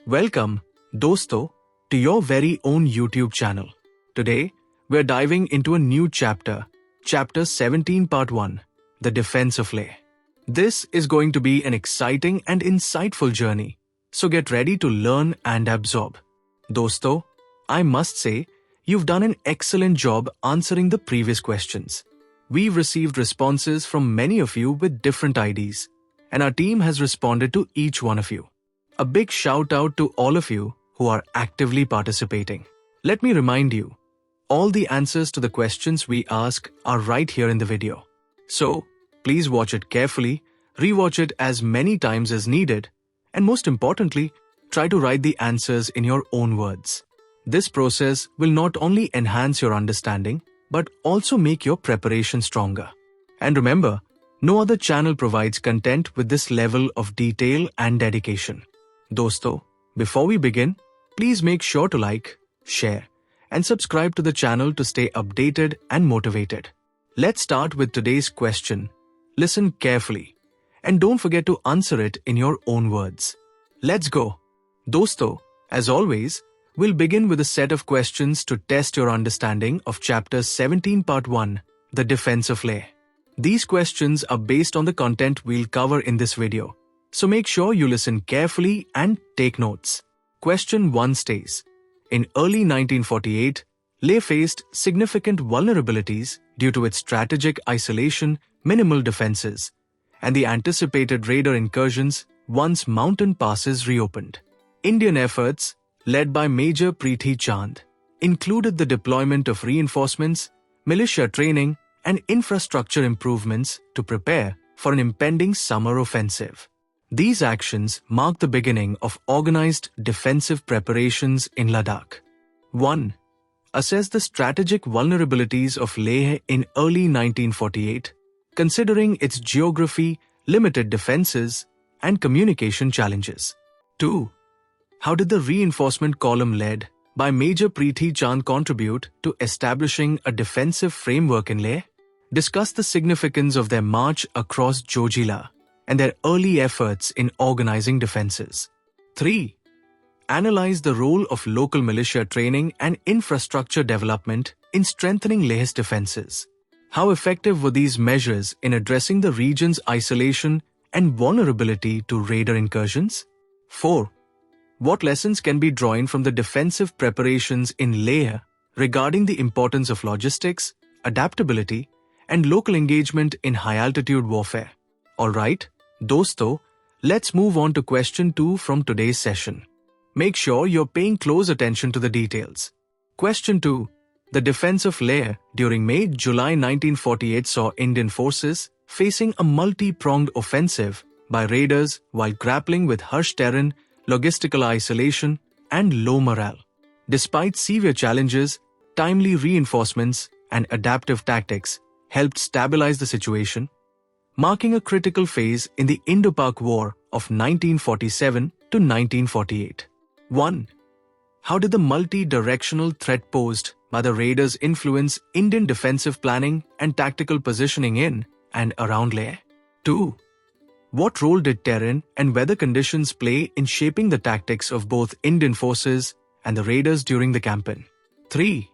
Welcome, dosto, to your very own YouTube channel. Today, we're diving into a new chapter, Chapter 17 Part 1, The Defense of Leh. This is going to be an exciting and insightful journey, so get ready to learn and absorb. Dosto, I must say, you've done an excellent job answering the previous questions. We've received responses from many of you with different IDs, and our team has responded to each one of you. A big shout out to all of you who are actively participating. Let me remind you, all the answers to the questions we ask are right here in the video. So, please watch it carefully, rewatch it as many times as needed, and most importantly, try to write the answers in your own words. This process will not only enhance your understanding, but also make your preparation stronger. And remember, no other channel provides content with this level of detail and dedication. Dosto, before we begin, please make sure to like, share, and subscribe to the channel to stay updated and motivated. Let's start with today's question. Listen carefully, and don't forget to answer it in your own words. Let's go. Dosto, as always, we'll begin with a set of questions to test your understanding of Chapter 17 Part 1, The Defense of Leh. These questions are based on the content we'll cover in this video, so make sure you listen carefully and take notes. Question 1 states, in early 1948, Leh faced significant vulnerabilities due to its strategic isolation, minimal defenses, and the anticipated raider incursions once mountain passes reopened. Indian efforts, led by Major Preeti Chand, included the deployment of reinforcements, militia training, and infrastructure improvements to prepare for an impending summer offensive. These actions marked the beginning of organized defensive preparations in Ladakh. 1. Assess the strategic vulnerabilities of Leh in early 1948, considering its geography, limited defenses, and communication challenges. 2. How did the reinforcement column led by Major Preeti Chand contribute to establishing a defensive framework in Leh? Discuss the significance of their march across Jojila and their early efforts in organizing defenses. 3. Analyze the role of local militia training and infrastructure development in strengthening Leh's defenses. How effective were these measures in addressing the region's isolation and vulnerability to raider incursions? 4. What lessons can be drawn from the defensive preparations in Leh regarding the importance of logistics, adaptability, and local engagement in high-altitude warfare? Alright, dosto, let's move on to question 2 from today's session. Make sure you're paying close attention to the details. Question 2. The defense of Leh during May-July 1948 saw Indian forces facing a multi-pronged offensive by raiders while grappling with harsh terrain, logistical isolation, and low morale. Despite severe challenges, timely reinforcements and adaptive tactics helped stabilize the situation, marking a critical phase in the Indo-Pak War of 1947 to 1948. 1. How did the multi-directional threat posed by the raiders influence Indian defensive planning and tactical positioning in and around Leh? 2. What role did terrain and weather conditions play in shaping the tactics of both Indian forces and the raiders during the campaign? 3.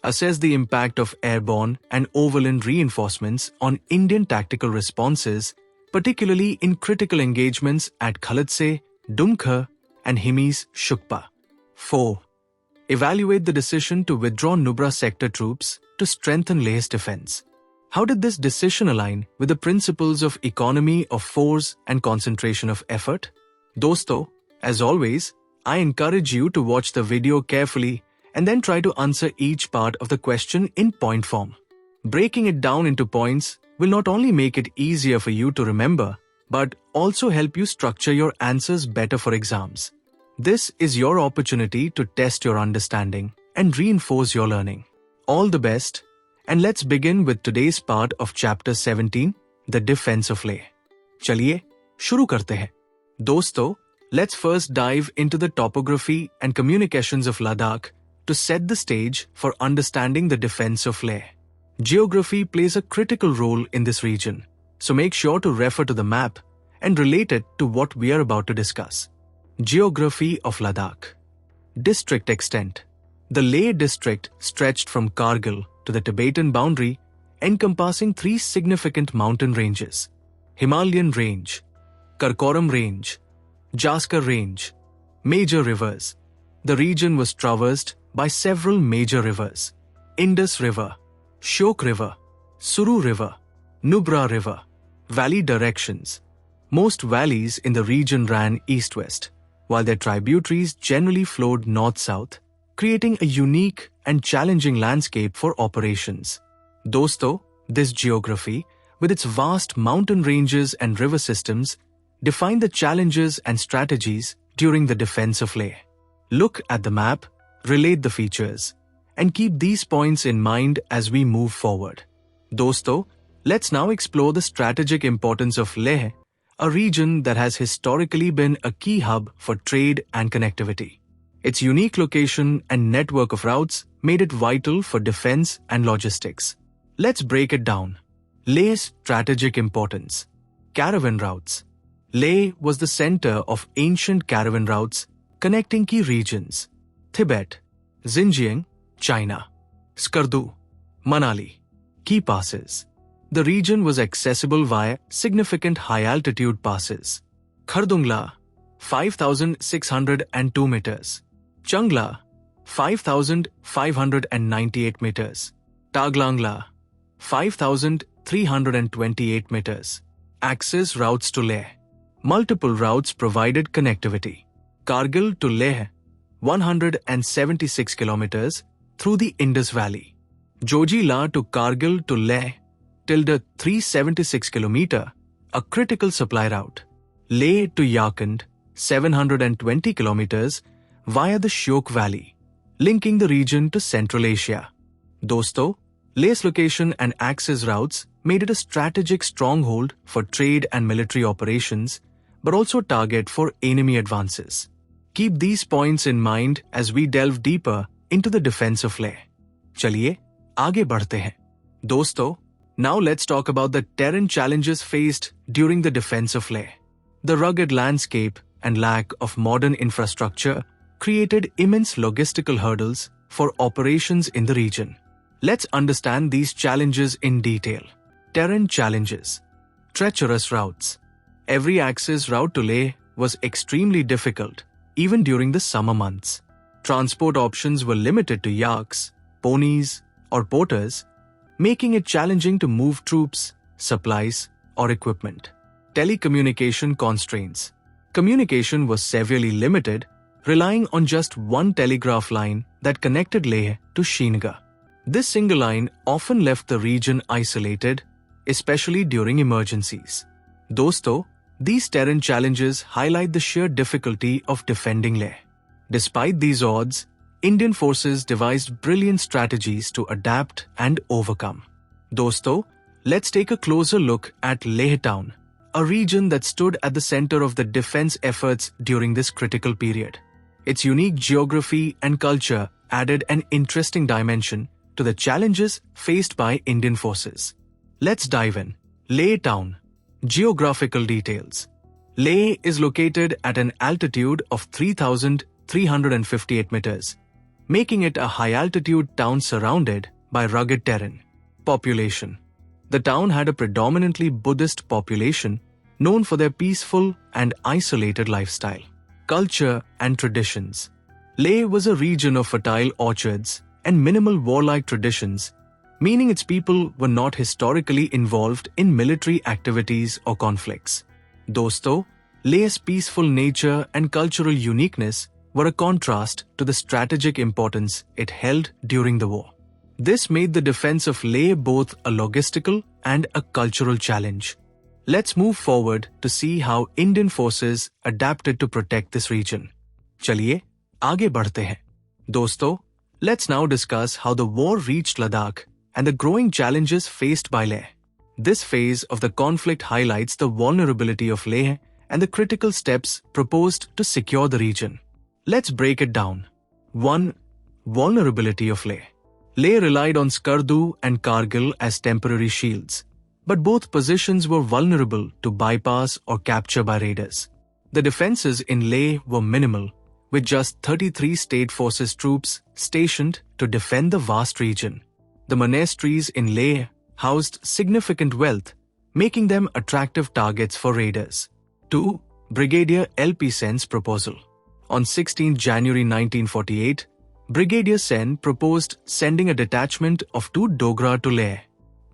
Assess the impact of airborne and overland reinforcements on Indian tactical responses, particularly in critical engagements at Khalatse, Dumkhar, and Himis Shukpa. 4. Evaluate the decision to withdraw Nubra sector troops to strengthen Leh's defense. How did this decision align with the principles of economy of force and concentration of effort? Dosto, as always, I encourage you to watch the video carefully and then try to answer each part of the question in point form. Breaking it down into points will not only make it easier for you to remember, but also help you structure your answers better for exams. This is your opportunity to test your understanding and reinforce your learning. All the best, and let's begin with today's part of Chapter 17, The Defense of Leh. Chaliye, shuru karte hain. Dosto, let's first dive into the topography and communications of Ladakh to set the stage for understanding the defense of Leh. Geography plays a critical role in this region, so make sure to refer to the map and relate it to what we are about to discuss. Geography of Ladakh. District extent. The Leh district stretched from Kargil to the Tibetan boundary, encompassing three significant mountain ranges: Himalayan Range, Karakoram Range, Jaskar Range. Major rivers. The region was traversed by several major rivers: Indus River, Shyok River, Suru River, Nubra River. Valley directions. Most valleys in the region ran east-west, while their tributaries generally flowed north-south, creating a unique and challenging landscape for operations. Dosto, this geography, with its vast mountain ranges and river systems, defined the challenges and strategies during the defense of Leh. Look at the map, relate the features, and keep these points in mind as we move forward. Dosto, let's now explore the strategic importance of Leh, a region that has historically been a key hub for trade and connectivity. Its unique location and network of routes made it vital for defense and logistics. Let's break it down. Leh's strategic importance. Caravan routes. Leh was the center of ancient caravan routes connecting key regions: Tibet, Xinjiang, China, Skardu, Manali. Key passes. The region was accessible via significant high-altitude passes: Khardungla, 5,602 meters; Changla, 5,598 meters; Taglangla, 5,328 meters. Access routes to Leh. Multiple routes provided connectivity. Kargil to Leh, 176 kilometers through the Indus Valley. Jojila to Kargil to Leh, 376 kilometer, a critical supply route. Leh to Yarkand, 720 kilometers, via the Shyok Valley, linking the region to Central Asia. Dosto, Leh's location and access routes made it a strategic stronghold for trade and military operations, but also target for enemy advances. Keep these points in mind as we delve deeper into the defense of Leh. Chaliye, आगे बढ़ते हैं. Dosto, now let's talk about the terrain challenges faced during the defense of Leh. The rugged landscape and lack of modern infrastructure created immense logistical hurdles for operations in the region. Let's understand these challenges in detail. Terrain challenges. Treacherous routes. Every access route to Leh was extremely difficult, even during the summer months. Transport options were limited to yaks, ponies, or porters, making it challenging to move troops, supplies, or equipment. Telecommunication constraints. Communication was severely limited, relying on just one telegraph line that connected Leh to Srinagar. This single line often left the region isolated, especially during emergencies. Dosto, these terrain challenges highlight the sheer difficulty of defending Leh. Despite these odds, Indian forces devised brilliant strategies to adapt and overcome. Dosto, let's take a closer look at Leh town, a region that stood at the center of the defense efforts during this critical period. Its unique geography and culture added an interesting dimension to the challenges faced by Indian forces. Let's dive in. Leh town. Geographical details. Leh is located at an altitude of 3,358 meters, making it a high-altitude town surrounded by rugged terrain. Population. The town had a predominantly Buddhist population known for their peaceful and isolated lifestyle. Culture and traditions. Leh was a region of fertile orchards and minimal warlike traditions, meaning its people were not historically involved in military activities or conflicts. Dosto, Leh's peaceful nature and cultural uniqueness were a contrast to the strategic importance it held during the war. This made the defense of Leh both a logistical and a cultural challenge. Let's move forward to see how Indian forces adapted to protect this region. Chaliye, आगे बढ़ते हैं. Dosto, let's now discuss how the war reached Ladakh and the growing challenges faced by Leh. This phase of the conflict highlights the vulnerability of Leh and the critical steps proposed to secure the region. Let's break it down. 1. Vulnerability of Leh. Leh relied on Skardu and Kargil as temporary shields, but both positions were vulnerable to bypass or capture by raiders. The defenses in Leh were minimal, with just 33 state forces troops stationed to defend the vast region. The monasteries in Leh housed significant wealth, making them attractive targets for raiders. 2. Brigadier L.P. Sen's proposal. On 16 January 1948, Brigadier Sen proposed sending a detachment of 2 Dogra to Leh.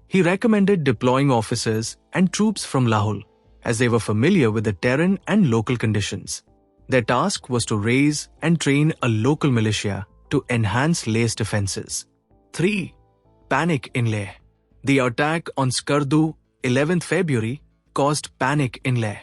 He recommended deploying officers and troops from Lahul, as they were familiar with the terrain and local conditions. Their task was to raise and train a local militia to enhance Leh's defenses. 3. Panic in Leh. The attack on Skardu, 11th February, caused panic in Leh.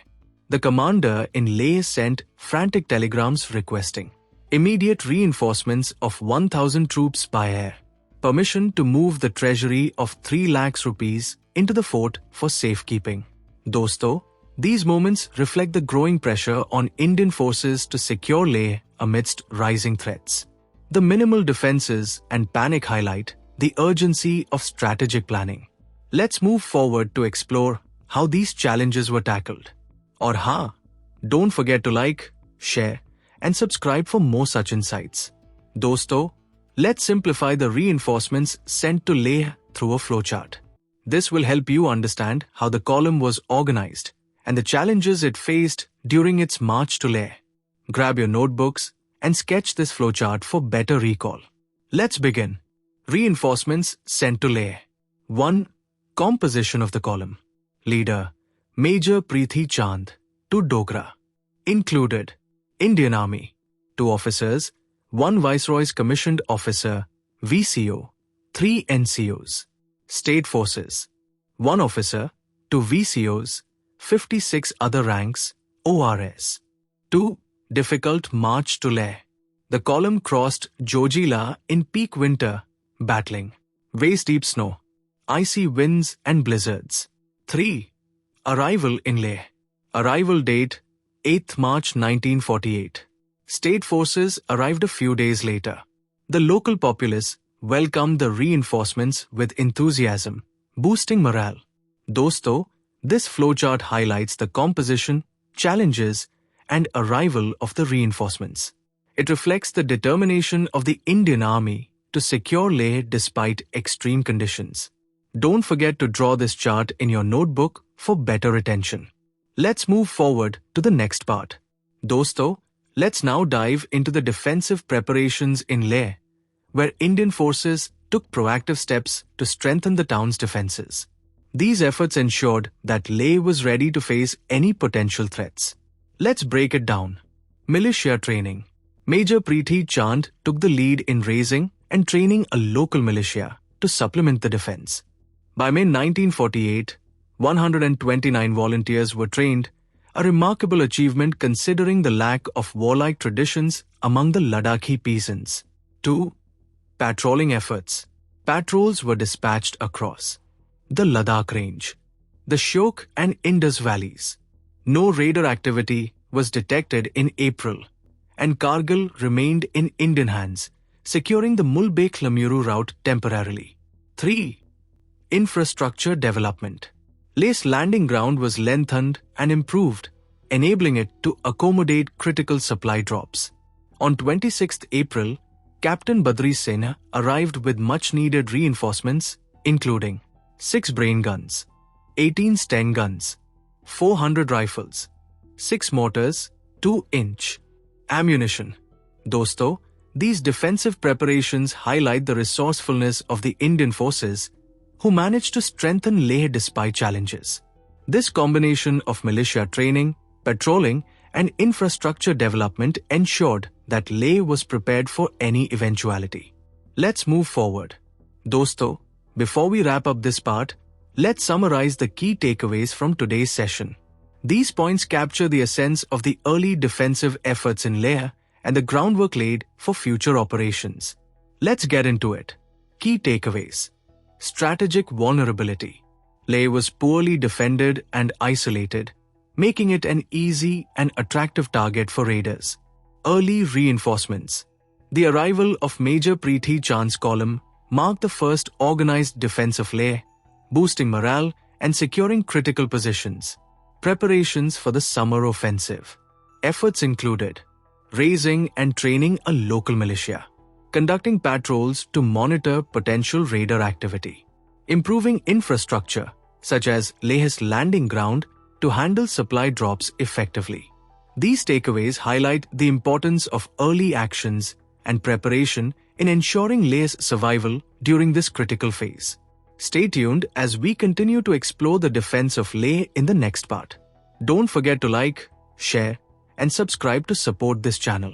The commander in Leh sent frantic telegrams requesting immediate reinforcements of 1,000 troops by air, permission to move the treasury of 3 lakhs rupees into the fort for safekeeping. Dosto, these moments reflect the growing pressure on Indian forces to secure Leh amidst rising threats. The minimal defenses and panic highlight the urgency of strategic planning. Let's move forward to explore how these challenges were tackled. Or don't forget to like, share, and subscribe for more such insights. Dosto, let's simplify the reinforcements sent to Leh through a flowchart. This will help you understand how the column was organized and the challenges it faced during its march to Leh. Grab your notebooks and sketch this flowchart for better recall. Let's begin. Reinforcements sent to Leh. 1. Composition of the column. Leader: Major Preethi Chand, to Dogra. Included: Indian Army, 2 officers, 1 Viceroy's Commissioned Officer, VCO, 3 NCOs. State Forces: 1 officer, 2 VCOs, 56 other ranks, ORS. 2. Difficult march to Leh. The column crossed Jojila in peak winter, battling waist-deep snow, icy winds and blizzards. 3. Arrival in Leh. Arrival date: 8th March 1948. State forces arrived a few days later. The local populace welcomed the reinforcements with enthusiasm, boosting morale. Dosto, this flowchart highlights the composition, challenges, and arrival of the reinforcements. It reflects the determination of the Indian Army to secure Leh despite extreme conditions. Don't forget to draw this chart in your notebook for better retention. Let's move forward to the next part. Dosto, let's now dive into the defensive preparations in Leh, where Indian forces took proactive steps to strengthen the town's defenses. These efforts ensured that Leh was ready to face any potential threats. Let's break it down. Militia training. Major Preethi Chand took the lead in raising and training a local militia to supplement the defense. By May 1948, 129 volunteers were trained, a remarkable achievement considering the lack of warlike traditions among the Ladakhi peasants. 2. Patrolling efforts. Patrols were dispatched across the Ladakh range, the Shyok and Indus valleys. No raider activity was detected in April, and Kargil remained in Indian hands, securing the Mulbek-Lamuru route temporarily. 3. Infrastructure development. Leh's landing ground was lengthened and improved, enabling it to accommodate critical supply drops. On 26 April, Captain Badri Sena arrived with much-needed reinforcements, including 6 brain guns, 18 Sten guns, 400 rifles, 6 mortars, 2-inch ammunition. Dosto, these defensive preparations highlight the resourcefulness of the Indian forces, who managed to strengthen Leh despite challenges. This combination of militia training, patrolling, and infrastructure development ensured that Leh was prepared for any eventuality. Let's move forward. Dosto, before we wrap up this part, let's summarize the key takeaways from today's session. These points capture the essence of the early defensive efforts in Leh and the groundwork laid for future operations. Let's get into it. Key takeaways. Strategic vulnerability. Leh was poorly defended and isolated, making it an easy and attractive target for raiders. Early reinforcements. The arrival of Major Preethi Chand's column marked the first organized defense of Leh, boosting morale and securing critical positions. Preparations for the summer offensive. efforts included raising and training a local militia, conducting patrols to monitor potential raider activity, improving infrastructure such as Leh's landing ground to handle supply drops effectively. These takeaways highlight the importance of early actions and preparation in ensuring Leh's survival during this critical phase. Stay tuned as we continue to explore the defense of Leh in the next part. Don't forget to like, share, and subscribe to support this channel.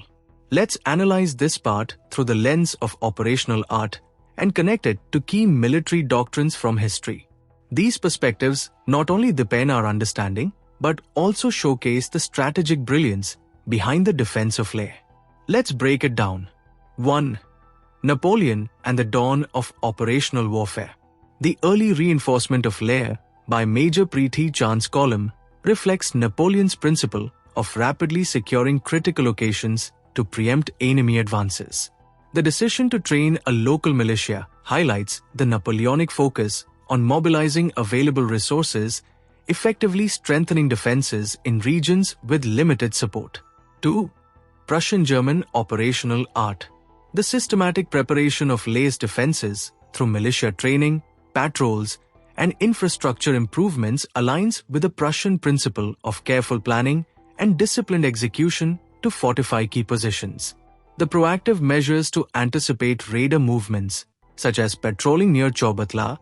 Let's analyze this part through the lens of operational art and connect it to key military doctrines from history. These perspectives not only deepen our understanding, but also showcase the strategic brilliance behind the defense of Leh. Let's break it down. 1. Napoleon and the dawn of operational warfare. The early reinforcement of Leh by Major Preeti Chand's column reflects Napoleon's principle of rapidly securing critical locations to preempt enemy advances. The decision to train a local militia highlights the Napoleonic focus on mobilizing available resources, effectively strengthening defenses in regions with limited support. 2. Prussian-German operational art. The systematic preparation of Leh's defenses through militia training, patrols, and infrastructure improvements aligns with the Prussian principle of careful planning and disciplined execution to fortify key positions. The proactive measures to anticipate raider movements, such as patrolling near Chaubatla,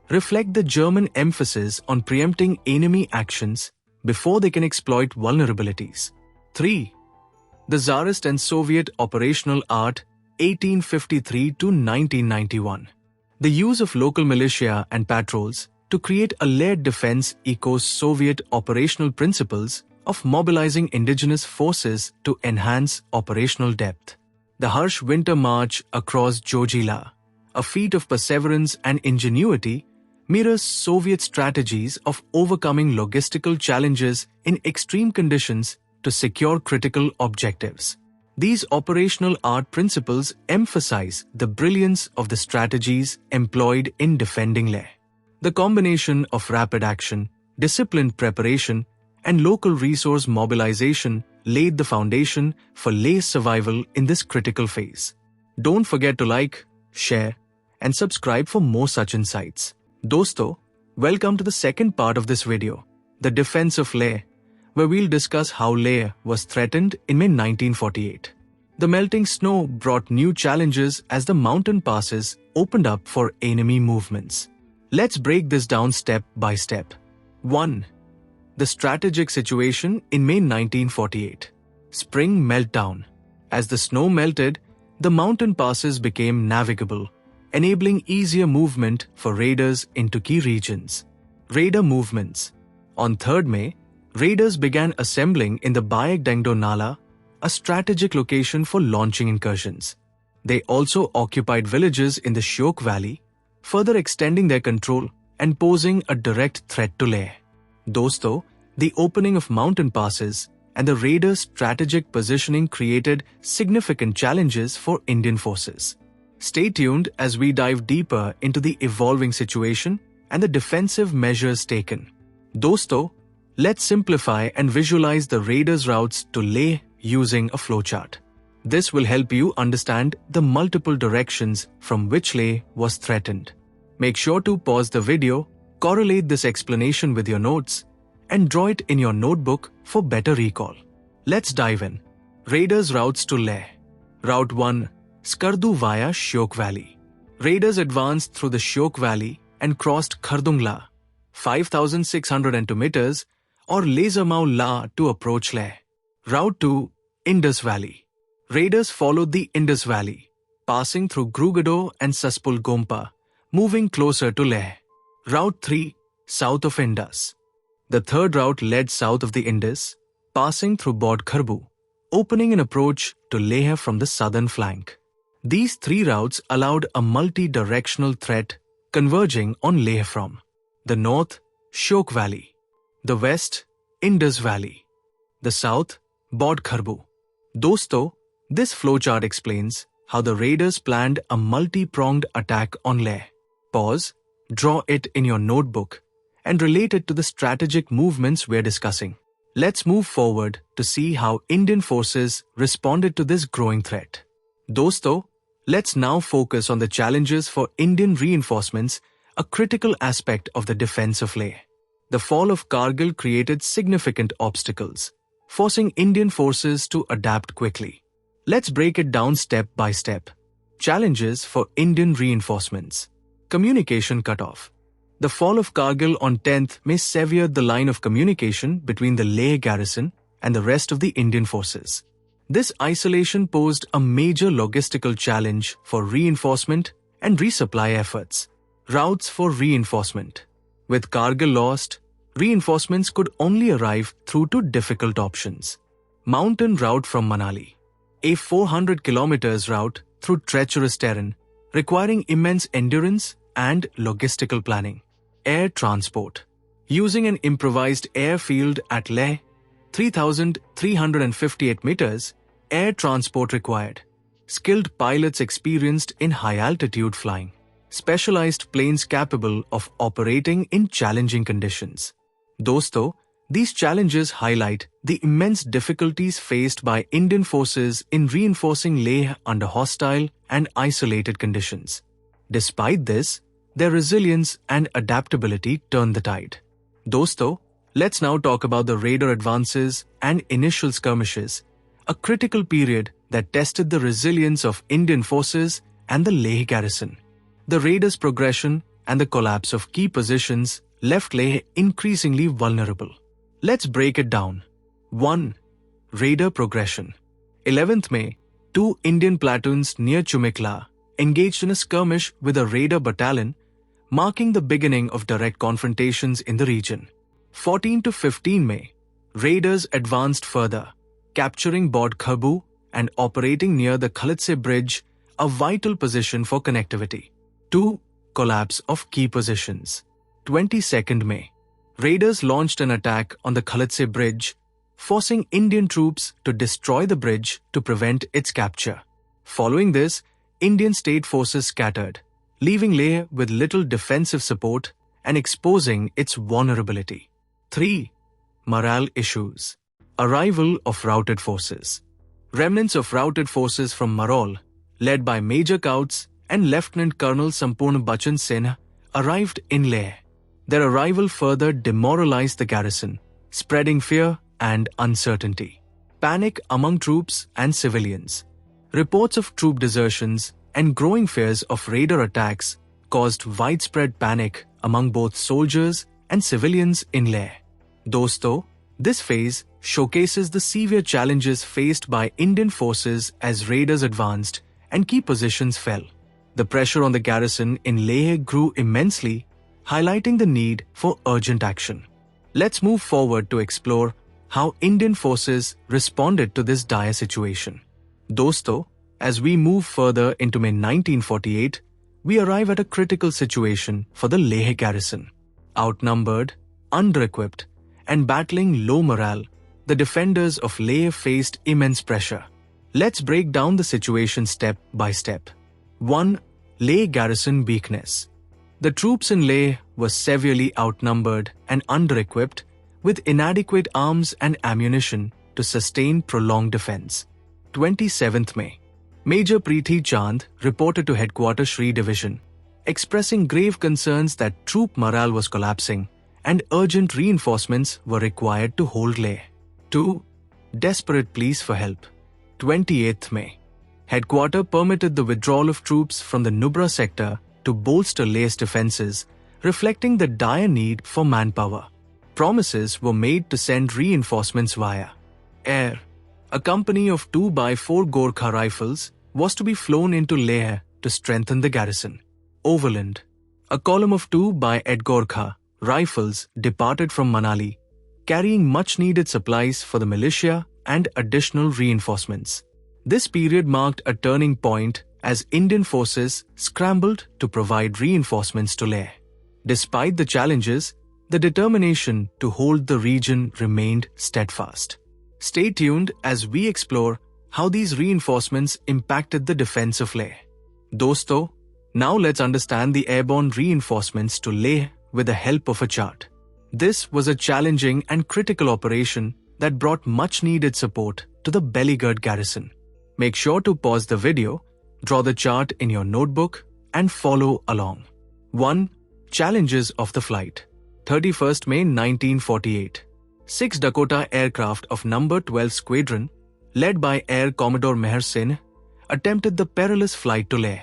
reflect the German emphasis on preempting enemy actions before they can exploit vulnerabilities. 3. The Tsarist and Soviet operational art 1853 to 1991. The use of local militia and patrols to create a layered defense echoes Soviet operational principles of mobilizing indigenous forces to enhance operational depth. The harsh winter march across Jojila, a feat of perseverance and ingenuity, mirrors Soviet strategies of overcoming logistical challenges in extreme conditions to secure critical objectives. These operational art principles emphasize the brilliance of the strategies employed in defending Leh. The combination of rapid action, disciplined preparation, and local resource mobilization laid the foundation for Leh's survival in this critical phase. Don't forget to like, share, and subscribe for more such insights. Dosto, welcome to the second part of this video, the defense of Leh, where we'll discuss how Leh was threatened in May 1948. The melting snow brought new challenges as the mountain passes opened up for enemy movements. Let's break this down step by step. 1. The strategic situation in May 1948. Spring meltdown. As the snow melted, the mountain passes became navigable, enabling easier movement for raiders into key regions. Raider movements. On 3rd May, raiders began assembling in the Bayak Dengdo Nala, a strategic location for launching incursions. They also occupied villages in the Shyok Valley, further extending their control and posing a direct threat to Leh. Dosto, the opening of mountain passes and the raiders' strategic positioning created significant challenges for Indian forces. Stay tuned as we dive deeper into the evolving situation and the defensive measures taken. Dosto, let's simplify and visualize the raiders' routes to Leh using a flowchart. This will help you understand the multiple directions from which Leh was threatened. Make sure to pause the video, correlate this explanation with your notes, and draw it in your notebook for better recall. Let's dive in. Raiders' routes to Leh. Route 1. Skardu via Shyok Valley. Raiders advanced through the Shyok Valley and crossed Khardungla, 5,602 meters, or Lezamau La to approach Leh. Route 2. Indus Valley. Raiders followed the Indus Valley, passing through Grugado and Saspul Gompa, moving closer to Leh. Route 3. South of Indus. The third route led south of the Indus, passing through Bod Kharbu, opening an approach to Leh from the southern flank. These three routes allowed a multi-directional threat converging on Leh from the north, Shyok Valley, the west, Indus Valley, the south, Bod Kharbu. Dosto, this flowchart explains how the raiders planned a multi-pronged attack on Leh. Pause, draw it in your notebook, and relate it to the strategic movements we're discussing. let's move forward to see how Indian forces responded to this growing threat. Dosto, let's now focus on the challenges for Indian reinforcements, a critical aspect of the defense of Leh. The fall of Kargil created significant obstacles, forcing Indian forces to adapt quickly. Let's break it down step by step. Challenges for Indian reinforcements. Communication cutoff. The fall of Kargil on 10th May severed the line of communication between the Leh garrison and the rest of the Indian forces. This isolation posed a major logistical challenge for reinforcement and resupply efforts. Routes for reinforcement. With Kargil lost, reinforcements could only arrive through two difficult options. Mountain route from Manali. A 400 km route through treacherous terrain, requiring immense endurance and logistical planning. Air transport. Using an improvised airfield at Leh, 3,358 meters, air transport required. Skilled pilots experienced in high-altitude flying. Specialized planes capable of operating in challenging conditions. Dosto, these challenges highlight the immense difficulties faced by Indian forces in reinforcing Leh under hostile and isolated conditions. Despite this, their resilience and adaptability turned the tide. Dosto, let's now talk about the raider advances and initial skirmishes, a critical period that tested the resilience of Indian forces and the Leh garrison. The raiders' progression and the collapse of key positions left Leh increasingly vulnerable. Let's break it down. 1. Raider progression. 11th May, two Indian platoons near Chumikla engaged in a skirmish with a raider battalion, marking the beginning of direct confrontations in the region. 14 to 15 May, raiders advanced further, capturing Bod Khabu and operating near the Khalitse Bridge, a vital position for connectivity. 2. Collapse of key positions. 22nd May, raiders launched an attack on the Khalitse Bridge, forcing Indian troops to destroy the bridge to prevent its capture. Following this, Indian state forces scattered, leaving Leh with little defensive support and exposing its vulnerability. 3. Morale issues. Arrival of routed forces. Remnants of routed forces from Marol, led by Major Kauts and Lieutenant Colonel Sampurna Bachan Sen, arrived in Leh. Their arrival further demoralized the garrison, spreading fear and uncertainty. Panic among troops and civilians. Reports of troop desertions and growing fears of raider attacks caused widespread panic among both soldiers and civilians in Leh. Dosto, this phase showcases the severe challenges faced by Indian forces as raiders advanced and key positions fell. The pressure on the garrison in Leh grew immensely, highlighting the need for urgent action. Let's move forward to explore how Indian forces responded to this dire situation. Dosto, as we move further into May 1948, we arrive at a critical situation for the Leh garrison. Outnumbered, under-equipped, and battling low morale, the defenders of Leh faced immense pressure. Let's break down the situation step by step. 1. Leh garrison weakness. The troops in Leh were severely outnumbered and under-equipped, with inadequate arms and ammunition to sustain prolonged defense. 27th May. Major Preeti Chand reported to Headquarters Shri Division, expressing grave concerns that troop morale was collapsing and urgent reinforcements were required to hold Leh. 2. Desperate pleas for help. 28th May. Headquarters permitted the withdrawal of troops from the Nubra sector to bolster Leh's defenses, reflecting the dire need for manpower. Promises were made to send reinforcements via air. A company of 2x4 Gorkha Rifles was to be flown into Leh to strengthen the garrison. Overland. A column of 2x8 Gorkha Rifles departed from Manali, carrying much-needed supplies for the militia and additional reinforcements. This period marked a turning point as Indian forces scrambled to provide reinforcements to Leh. Despite the challenges, the determination to hold the region remained steadfast. Stay tuned as we explore how these reinforcements impacted the defense of Leh. Dosto, now let's understand the airborne reinforcements to Leh with the help of a chart. This was a challenging and critical operation that brought much-needed support to the Belegarh garrison. Make sure to pause the video, draw the chart in your notebook, and follow along. 1. Challenges of the flight. 31st May 1948. 6 Dakota aircraft of No. 12 Squadron, led by Air Commodore Meher Singh, attempted the perilous flight to Leh.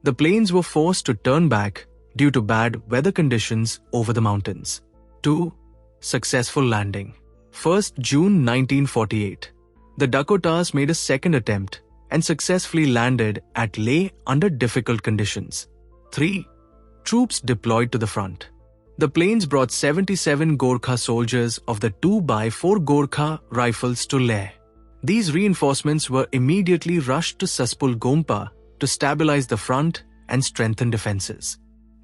The planes were forced to turn back due to bad weather conditions over the mountains. 2. Successful landing. 1st June 1948. The Dakotas made a second attempt and successfully landed at Leh under difficult conditions. 3. Troops deployed to the front. The planes brought 77 Gorkha soldiers of the 2x4 Gorkha Rifles to Leh. These reinforcements were immediately rushed to Saspul Gompa to stabilize the front and strengthen defenses.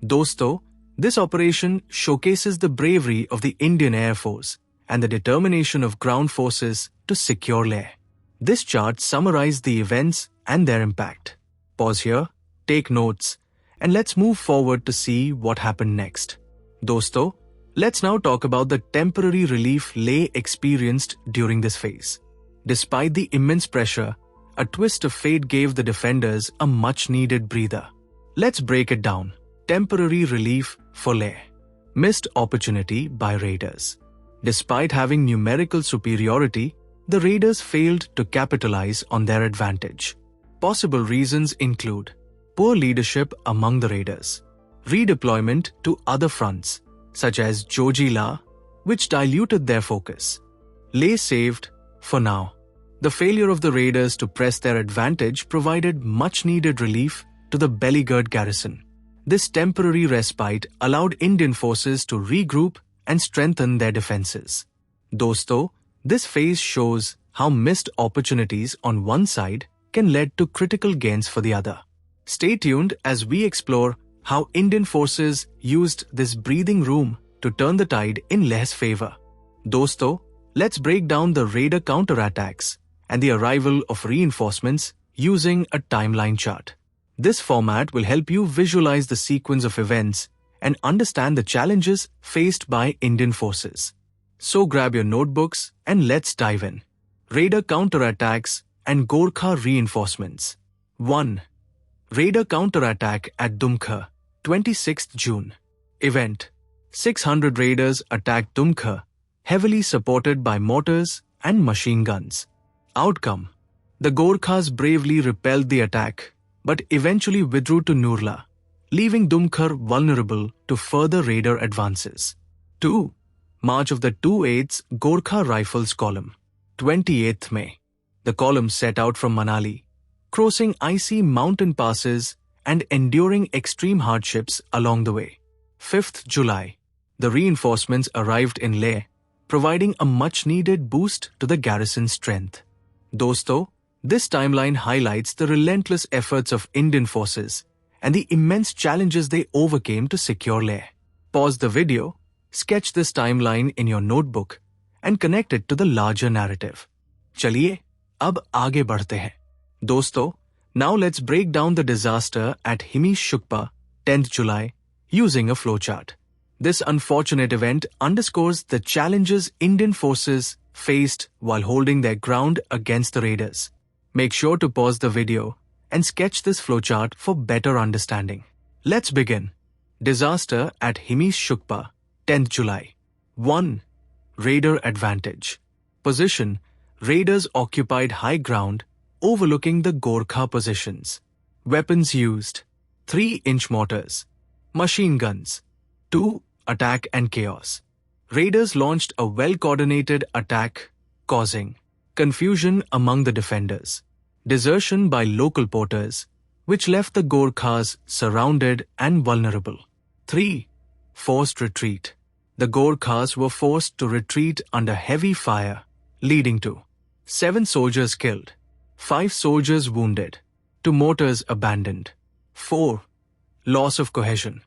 Dosto, this operation showcases the bravery of the Indian Air Force and the determination of ground forces to secure Leh. This chart summarized the events and their impact. Pause here, take notes, and let's move forward to see what happened next. Dosto, let's now talk about the temporary relief Leh experienced during this phase. Despite the immense pressure, a twist of fate gave the defenders a much-needed breather. Let's break it down. Temporary relief for Leh. Missed opportunity by raiders. Despite having numerical superiority, the raiders failed to capitalize on their advantage. Possible reasons include poor leadership among the raiders, redeployment to other fronts, such as Jojila, which diluted their focus. Leh saved, for now. The failure of the raiders to press their advantage provided much-needed relief to the Belegarh garrison. This temporary respite allowed Indian forces to regroup and strengthen their defenses. Dosto, this phase shows how missed opportunities on one side can lead to critical gains for the other. Stay tuned as we explore how Indian forces used this breathing room to turn the tide in Leh's favor. Dosto, let's break down the raider counterattacks and the arrival of reinforcements using a timeline chart. This format will help you visualize the sequence of events and understand the challenges faced by Indian forces. So grab your notebooks and let's dive in. Raider counterattacks and Gorkha reinforcements. 1. Raider counterattack at Dumkhar, 26th June. Event. 600 raiders attacked Dumkhar, heavily supported by mortars and machine guns. Outcome. The Gorkhas bravely repelled the attack, but eventually withdrew to Nurla, leaving Dumkhar vulnerable to further raider advances. 2. March of the 2/8 Gorkha Rifles column. 28th May. The column set out from Manali, crossing icy mountain passes and enduring extreme hardships along the way. 5th July. The reinforcements arrived in Leh, providing a much-needed boost to the garrison's strength. Dosto, this timeline highlights the relentless efforts of Indian forces and the immense challenges they overcame to secure Leh. Pause the video, sketch this timeline in your notebook, and connect it to the larger narrative. Chaliye, ab aage बढ़ते हैं. Dosto, now let's break down the disaster at Himish Shukpa, 10th July, using a flowchart. This unfortunate event underscores the challenges Indian forces faced while holding their ground against the raiders. Make sure to pause the video and sketch this flowchart for better understanding. Let's begin. Disaster at Himish Shukpa, 10th July. 1. Raider advantage. Position. Raiders occupied high ground, overlooking the Gorkha positions. Weapons used. 3-inch mortars. Machine guns. 2. Attack and chaos. Raiders launched a well-coordinated attack, causing confusion among the defenders, desertion by local porters, which left the Gorkhas surrounded and vulnerable. 3. Forced retreat. The Gorkhas were forced to retreat under heavy fire, leading to 7 soldiers killed, 5 soldiers wounded, 2 mortars abandoned. 4. Loss of cohesion.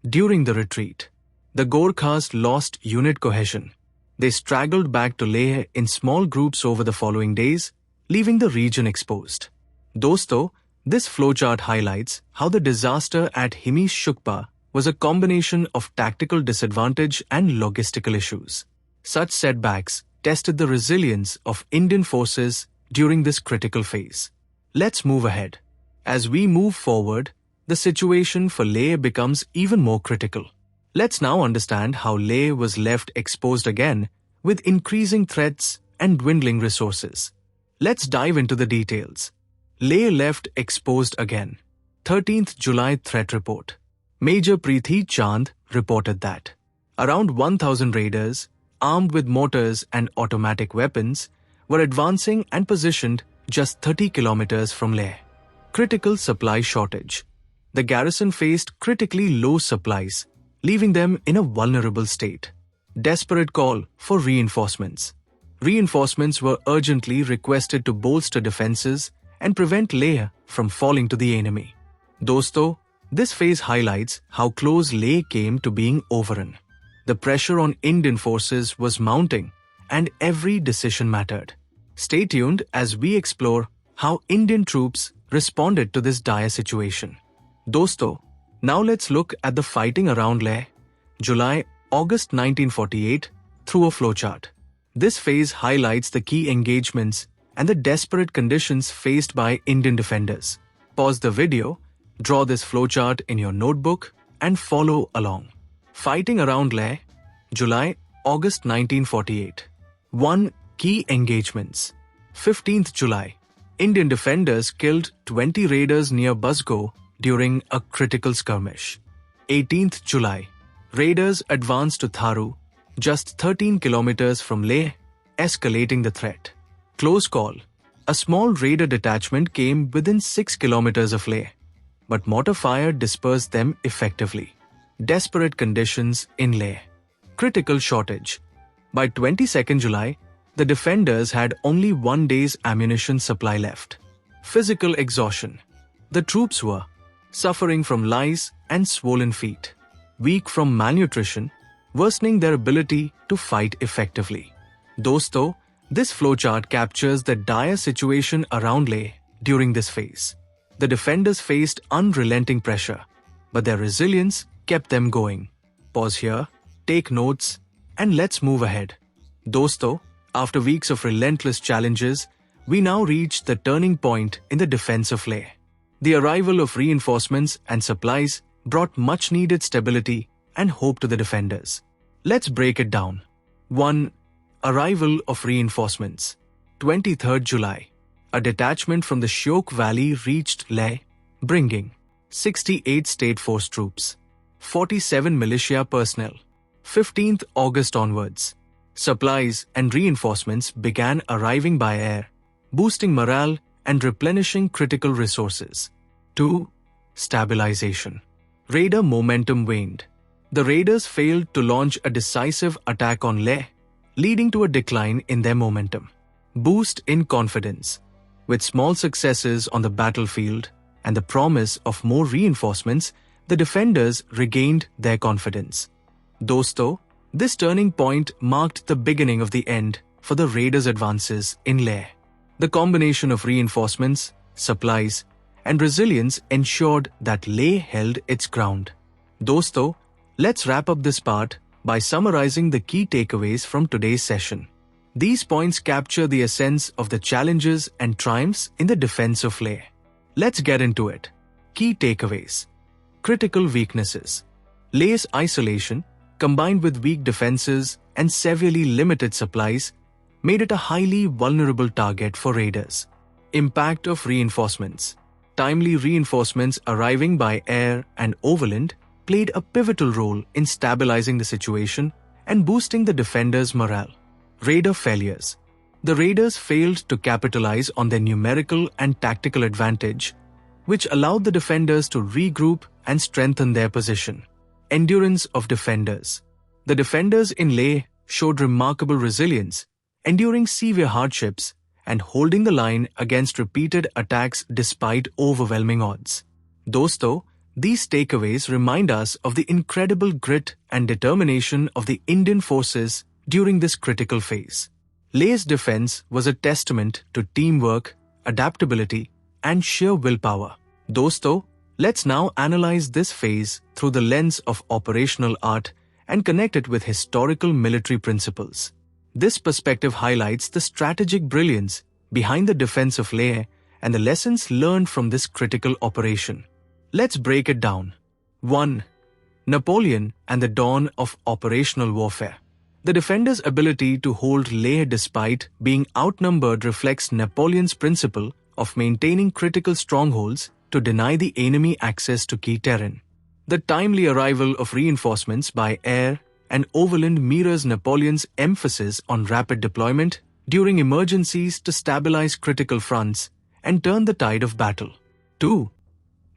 During the retreat, the Gorkhas lost unit cohesion. They straggled back to Leh in small groups over the following days, leaving the region exposed. Dosto, this flowchart highlights how the disaster at Himish Shukpa was a combination of tactical disadvantage and logistical issues. Such setbacks tested the resilience of Indian forces during this critical phase. Let's move ahead. As we move forward, the situation for Leh becomes even more critical. Let's now understand how Leh was left exposed again with increasing threats and dwindling resources. Let's dive into the details. Leh left exposed again. 13th July Threat Report. Major Preeti Chand reported that around 1,000 raiders, armed with mortars and automatic weapons, were advancing and positioned just 30 kilometers from Leh. Critical supply shortage. The garrison faced critically low supplies, leaving them in a vulnerable state. Desperate call for reinforcements. Reinforcements were urgently requested to bolster defenses and prevent Leh from falling to the enemy. Dosto, this phase highlights how close Leh came to being overrun. The pressure on Indian forces was mounting, and every decision mattered. Stay tuned as we explore how Indian troops responded to this dire situation. Dosto, now let's look at the fighting around Leh, July-August 1948, through a flowchart. This phase highlights the key engagements and the desperate conditions faced by Indian defenders. Pause the video, draw this flowchart in your notebook, and follow along. Fighting around Leh, July-August 1948. 1. Key engagements. 15th July. Indian defenders killed 20 raiders near Basgo during a critical skirmish. 18th July. Raiders advanced to Tharu, just 13 kilometers from Leh, escalating the threat. Close call. A small raider detachment came within 6 kilometers of Leh, but mortar fire dispersed them effectively. Desperate conditions in Leh. Critical shortage. By 22nd July, the defenders had only 1 day's ammunition supply left. Physical exhaustion. The troops were suffering from lice and swollen feet, weak from malnutrition, worsening their ability to fight effectively. Dosto, this flowchart captures the dire situation around Leh during this phase. The defenders faced unrelenting pressure, but their resilience kept them going. Pause here, take notes, and let's move ahead. Dosto, after weeks of relentless challenges, we now reach the turning point in the defense of Leh. The arrival of reinforcements and supplies brought much-needed stability and hope to the defenders. Let's break it down. 1. Arrival of reinforcements. 23rd July. A detachment from the Shyok Valley reached Leh, bringing 68 State Force troops, 47 militia personnel. 15th August onwards, supplies and reinforcements began arriving by air, boosting morale and replenishing critical resources. 2. Stabilization. Raider momentum waned. The raiders failed to launch a decisive attack on Leh, leading to a decline in their momentum. Boost in confidence. With small successes on the battlefield and the promise of more reinforcements, the defenders regained their confidence. Dosto, this turning point marked the beginning of the end for the raiders' advances in Leh. The combination of reinforcements, supplies, and resilience ensured that Leh held its ground. Dosto, let's wrap up this part by summarizing the key takeaways from today's session. These points capture the essence of the challenges and triumphs in the defense of Leh. Let's get into it. Key takeaways. Critical weaknesses. Leh's isolation, combined with weak defenses and severely limited supplies, made it a highly vulnerable target for raiders. Impact of reinforcements. Timely reinforcements arriving by air and overland played a pivotal role in stabilizing the situation and boosting the defenders' morale. Raider failures. The raiders failed to capitalize on their numerical and tactical advantage, which allowed the defenders to regroup and strengthen their position. Endurance of defenders. The defenders in Leh showed remarkable resilience, enduring severe hardships and holding the line against repeated attacks despite overwhelming odds. Dosto, these takeaways remind us of the incredible grit and determination of the Indian forces during this critical phase. Leh's defense was a testament to teamwork, adaptability, and sheer willpower. Dosto, let's now analyze this phase through the lens of operational art and connect it with historical military principles. This perspective highlights the strategic brilliance behind the defense of Leh and the lessons learned from this critical operation. Let's break it down. 1. Napoleon and the dawn of operational warfare. The defenders' ability to hold Leh despite being outnumbered reflects Napoleon's principle of maintaining critical strongholds to deny the enemy access to key terrain. The timely arrival of reinforcements by air and overland mirrors Napoleon's emphasis on rapid deployment during emergencies to stabilize critical fronts and turn the tide of battle. 2.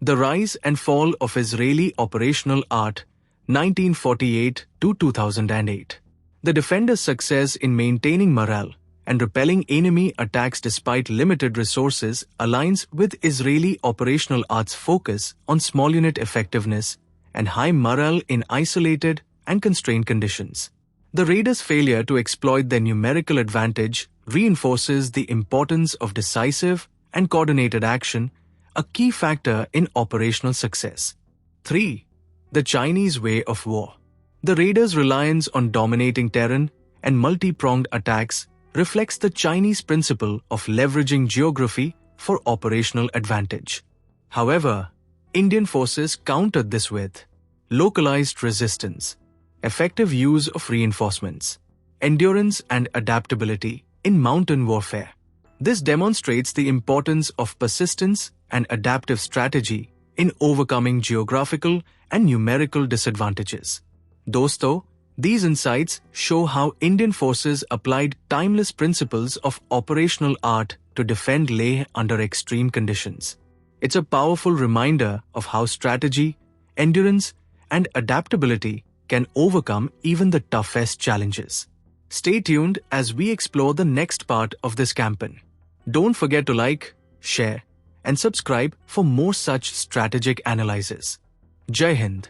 The rise and fall of Israeli operational art, 1948 to 2008. The defenders' success in maintaining morale and repelling enemy attacks despite limited resources aligns with Israeli operational art's focus on small unit effectiveness and high morale in isolated and constrained conditions. The raiders' failure to exploit their numerical advantage reinforces the importance of decisive and coordinated action, a key factor in operational success. 3. The Chinese way of war. The raiders' reliance on dominating terrain and multi-pronged attacks reflects the Chinese principle of leveraging geography for operational advantage. However, Indian forces countered this with localized resistance, effective use of reinforcements, endurance and adaptability in mountain warfare. This demonstrates the importance of persistence and adaptive strategy in overcoming geographical and numerical disadvantages. Dosto, these insights show how Indian forces applied timeless principles of operational art to defend Leh under extreme conditions. It's a powerful reminder of how strategy, endurance, and adaptability can overcome even the toughest challenges. Stay tuned as we explore the next part of this campaign. Don't forget to like, share, and subscribe for more such strategic analysis. Jai Hind.